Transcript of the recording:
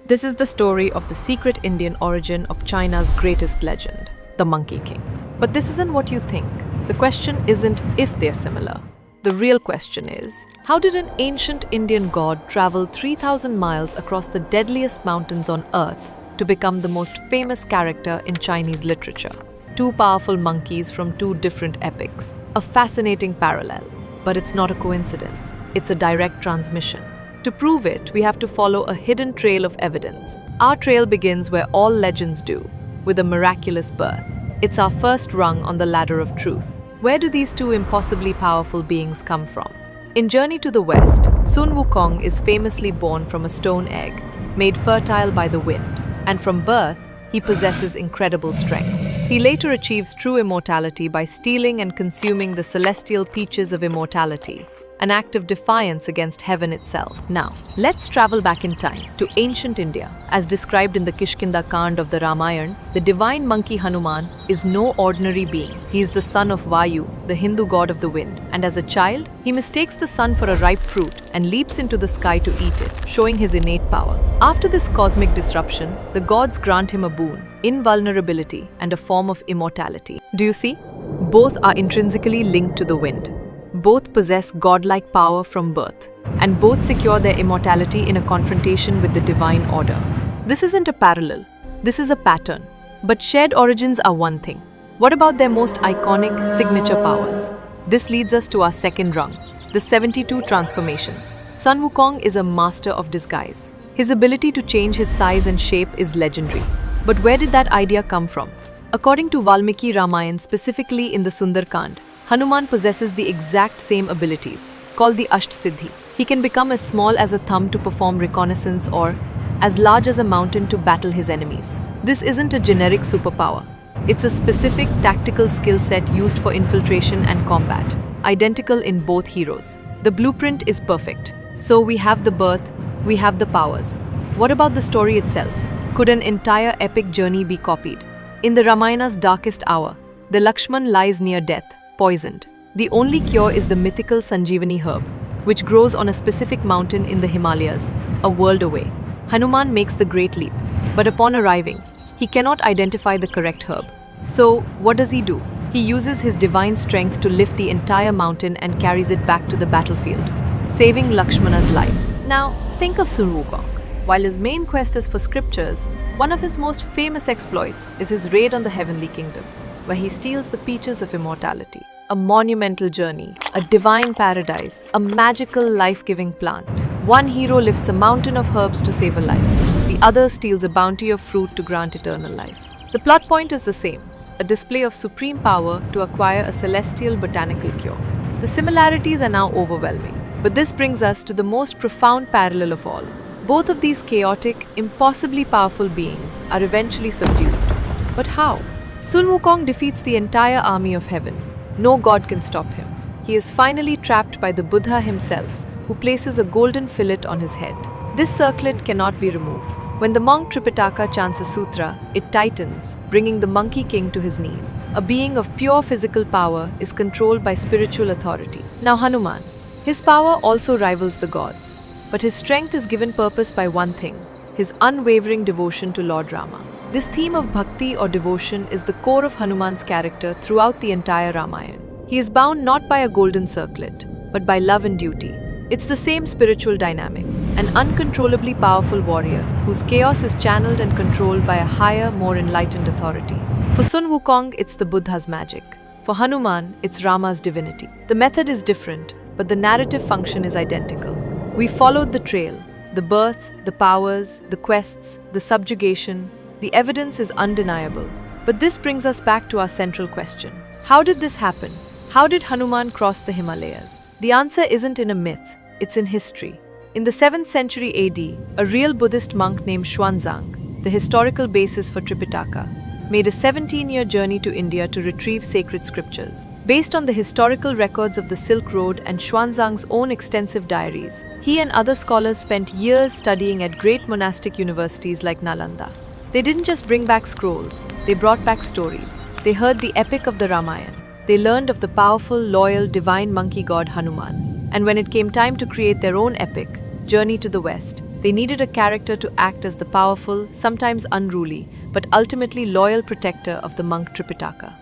This is the story of the secret Indian origin of China's greatest legend, the Monkey King. But this isn't what you think. The question isn't if they're similar. The real question is, how did an ancient Indian god travel 3,000 miles across the deadliest mountains on earth to become the most famous character in Chinese literature? Two powerful monkeys from two different epics. A fascinating parallel. But it's not a coincidence. It's a direct transmission. To prove it, we have to follow a hidden trail of evidence. Our trail begins where all legends do, with a miraculous birth. It's our first rung on the ladder of truth. Where do these two impossibly powerful beings come from? In Journey to the West, Sun Wukong is famously born from a stone egg, made fertile by the wind, and from birth, he possesses incredible strength. He later achieves true immortality by stealing and consuming the celestial peaches of immortality, an act of defiance against heaven itself. Now, let's travel back in time to ancient India. As described in the Kishkinda Kand of the Ramayana, the divine monkey Hanuman is no ordinary being. He is the son of Vayu, the Hindu god of the wind, and as a child, he mistakes the sun for a ripe fruit and leaps into the sky to eat it, showing his innate power. After this cosmic disruption, the gods grant him a boon, invulnerability, and a form of immortality. Do you see? Both are intrinsically linked to the wind. Both possess godlike power from birth, and both secure their immortality in a confrontation with the divine order. This isn't a parallel, this is a pattern. But shared origins are one thing. What about their most iconic signature powers? This leads us to our second rung, the 72 transformations. Sun Wukong is a master of disguise. His ability to change his size and shape is legendary. But where did that idea come from? According to Valmiki Ramayana, specifically in the Sundarkand, Hanuman possesses the exact same abilities, called the Asht-Siddhi. He can become as small as a thumb to perform reconnaissance or as large as a mountain to battle his enemies. This isn't a generic superpower. It's a specific tactical skill set used for infiltration and combat, identical in both heroes. The blueprint is perfect. So we have the birth, we have the powers. What about the story itself? Could an entire epic journey be copied? In the Ramayana's darkest hour, the Lakshman lies near death, poisoned. The only cure is the mythical Sanjeevani herb, which grows on a specific mountain in the Himalayas, a world away. Hanuman makes the great leap, but upon arriving, he cannot identify the correct herb. So, what does he do? He uses his divine strength to lift the entire mountain and carries it back to the battlefield, saving Lakshmana's life. Now, think of Sun Wukong. While his main quest is for scriptures, one of his most famous exploits is his raid on the heavenly kingdom, where he steals the peaches of immortality. A monumental journey, a divine paradise, a magical life-giving plant. One hero lifts a mountain of herbs to save a life. The other steals a bounty of fruit to grant eternal life. The plot point is the same, a display of supreme power to acquire a celestial botanical cure. The similarities are now overwhelming, but this brings us to the most profound parallel of all. Both of these chaotic, impossibly powerful beings are eventually subdued. But how? Sun Wukong defeats the entire army of heaven. No god can stop him. He is finally trapped by the Buddha himself, who places a golden fillet on his head. This circlet cannot be removed. When the monk Tripitaka chants a sutra, it tightens, bringing the Monkey King to his knees. A being of pure physical power is controlled by spiritual authority. Now Hanuman. His power also rivals the gods, but his strength is given purpose by one thing, his unwavering devotion to Lord Rama. This theme of bhakti or devotion is the core of Hanuman's character throughout the entire Ramayana. He is bound not by a golden circlet, but by love and duty. It's the same spiritual dynamic, an uncontrollably powerful warrior whose chaos is channeled and controlled by a higher, more enlightened authority. For Sun Wukong, it's the Buddha's magic. For Hanuman, it's Rama's divinity. The method is different, but the narrative function is identical. We followed the trail, the birth, the powers, the quests, the subjugation. The evidence is undeniable. But this brings us back to our central question. How did this happen? How did Hanuman cross the Himalayas? The answer isn't in a myth, it's in history. In the 7th century AD, a real Buddhist monk named Xuanzang, the historical basis for Tripitaka, made a 17-year journey to India to retrieve sacred scriptures. Based on the historical records of the Silk Road and Xuanzang's own extensive diaries, he and other scholars spent years studying at great monastic universities like Nalanda. They didn't just bring back scrolls, they brought back stories. They heard the epic of the Ramayana. They learned of the powerful, loyal, divine monkey god Hanuman. And when it came time to create their own epic, Journey to the West, They needed a character to act as the powerful, sometimes unruly, but ultimately loyal protector of the monk Tripitaka.